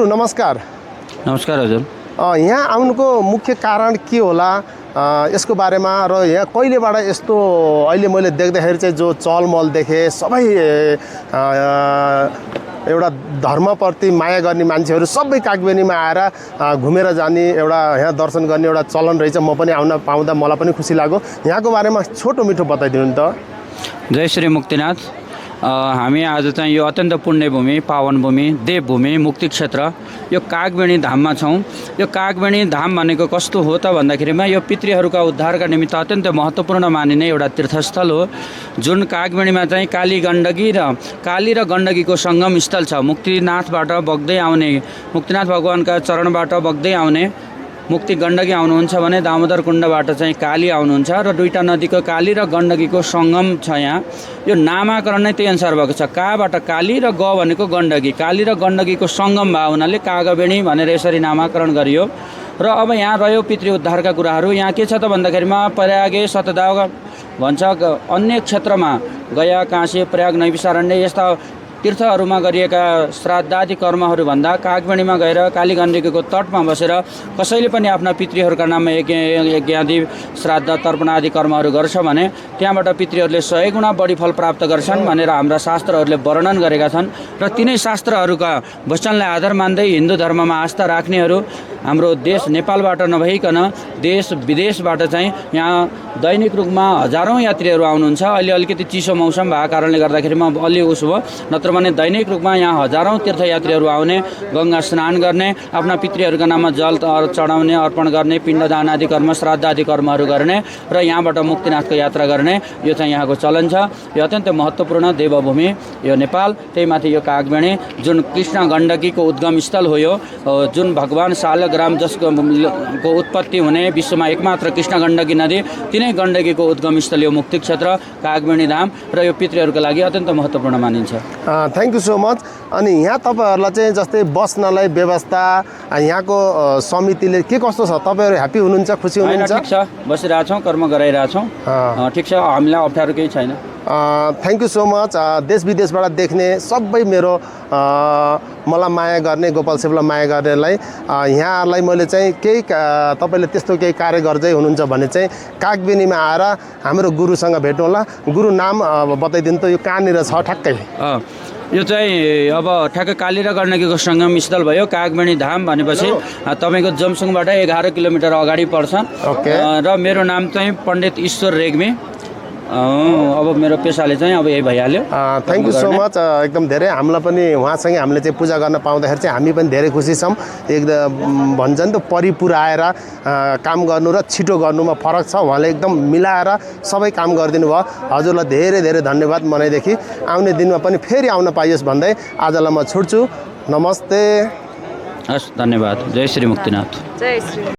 नमस्कार। नमस्कार हजुर। यहाँ आउनुको मुख्य कारण के होला यसको बारेमा र यहाँ कहिलेबाट यस्तो अहिले मैले देख्दाखेरि चाहिँ जो चलमल देखेँ सबै एउटा धर्मप्रति माया गर्ने मान्छेहरू सबै कागबेनीमा आएर घुमेर जाने एउटा यहाँ दर्शन गर्ने एउटा चलन रहेछ। म पनि आउन पाउँदा मलाई पनि खुसी लाग्यो। यहाँको बारेमा छोटो मिठो बताइदिनु नि त। जय श्री मुक्तिनाथ। हामी आज चाहिँ यो अत्यन्त पुण्य भूमि, पावन भूमि, देवभूमि, मुक्ति क्षेत्र यो कागबेनी धाममा छौँ। यो कागबेनी धाम भनेको कस्तो हो त भन्दाखेरिमा यो पितृहरूका उद्धारका निमित्त अत्यन्त महत्त्वपूर्ण मानिने एउटा तीर्थस्थल हो, जुन कागबेनीमा चाहिँ काली र गण्डकीको सङ्गम स्थल छ। मुक्तिनाथबाट बग्दै आउने, मुक्तिनाथ भगवानका चरणबाट बग्दै आउने मुक्ति गण्डकी आउनुहुन्छ भने दामोदर कुण्डबाट चाहिँ काली आउनुहुन्छ र दुईटा नदीको काली र गण्डकीको सङ्गम छ। यहाँ यो नामाकरण नै त्यही अनुसार भएको छ। काबाट काली र ग भनेको गण्डकी, काली र गण्डकीको सङ्गम भएको हुनाले कागबेनी भनेर यसरी नामाकरण गरियो। र अब यहाँ रह्यो पितृ उद्धारका कुराहरू। यहाँ के छ त भन्दाखेरिमा प्रयागे शतदाव भन्छ, अन्य क्षेत्रमा गया, काशी, प्रयाग, नैविसारण्य यस्ता तीर्थहरूमा गरिएका श्राद्धादि कर्महरू भन्दा कागबेनीमा गएर काली गण्डकीको तटमा बसेर कसैले पनि आफ्ना पितृहरूका नाममा यज्ञादि श्राद्ध तर्पण आदि कर्महरू गर्छ भने त्यहाँबाट पितृहरूले 100 गुणा बढी फल प्राप्त गर्छन् भनेर हाम्रा शास्त्रहरूले वर्णन गरेका छन्। र तिनै शास्त्रहरूका वचनलाई आधार मान्दै हिन्दू धर्ममा आस्था राख्नेहरू हाम्रो देश नेपालबाट नभइकन देश विदेशबाट चाहिँ यहाँ दैनिक रूपमा हजारौँ यात्रीहरू आउनुहुन्छ। अहिले अलिकति चिसो मौसम भएको कारणले गर्दाखेरिमा अलि उसो भयो, नत्र भने दैनिक रूपमा यहाँ हजारौँ तीर्थयात्रीहरू आउने, गङ्गा स्नान गर्ने, आफ्ना पितृहरूका नाममा जल चढाउने, अर्पण गर्ने, पिण्डदान आदि कर्म, श्राद्ध आदि कर्महरू गर्ने र यहाँबाट मुक्तिनाथको यात्रा गर्ने यो चाहिँ यहाँको चलन छ। यो अत्यन्त महत्त्वपूर्ण देवभूमि यो नेपाल, त्यही माथि यो कागबेनी जुन कृष्ण गण्डकीको उद्गम स्थल हो। यो जुन भगवान शालग्राम जसको उत्पत्ति हुने विश्वमा एकमात्र कृष्ण गण्डकी नदी, तिनै गण्डकीको उद्गम स्थल यो मुक्ति क्षेत्र कागबेनी धाम र यो पितृहरूका लागि अत्यन्त महत्त्वपूर्ण मानिन्छ। Thank you so much. अनि यहाँ तपाईँहरूलाई चाहिँ जस्तै बस्नलाई व्यवस्था यहाँको समितिले के कस्तो छ? तपाईँहरू ह्याप्पी हुनुहुन्छ, खुसी हुनुहुन्छ? ठिक छ, बसिरहेछौँ, कर्म गराइरहेछौँ, ठिक छ, हामीलाई अप्ठ्यारो केही छैन। Thank you so much. देश विदेशबाट देख्ने सबै मेरो मलाई माया गर्ने, गोपाल शिवलाई माया गर्नेलाई यहाँलाई मैले चाहिँ केही तपाईँले त्यस्तो केही कार्य गर्दै हुनुहुन्छ भने चाहिँ कागबेनीमा आएर हाम्रो गुरुसँग भेट्नु होला। गुरु नाम बताइदिनु त, यो कहाँनिर छ ठ्याक्कै? यो चाहिँ अब ठ्याक्कै काली र गण्डकीको सङ्गम स्थल भयो। कागबेनी धाम भनेपछि तपाईँको जमसुङबाट 11 किलोमिटर अगाडि पर्छ। र मेरो नाम चाहिँ पण्डित ईश्वर रेग्मी। अब मेरो पेसाले चाहिँ अब यही भइहाल्यो। Thank you so much. एकदम धेरै हामीलाई पनि उहाँसँगै हामीले चाहिँ पूजा गर्न पाउँदाखेरि चाहिँ हामी पनि धेरै खुसी छौँ। एकदम भन्छ नि त परिपुर आएर काम गर्नु र छिटो गर्नुमा फरक छ। उहाँले एकदम मिलाएर सबै काम गरिदिनु भयो। हजुरलाई धेरै धेरै धन्यवाद। मनैदेखि आउने दिनमा पनि फेरि आउन पाइयोस् भन्दै आजलाई म छुट्छु। नमस्ते। हस्, धन्यवाद। जय श्री मुक्तिनाथ। जय श्री।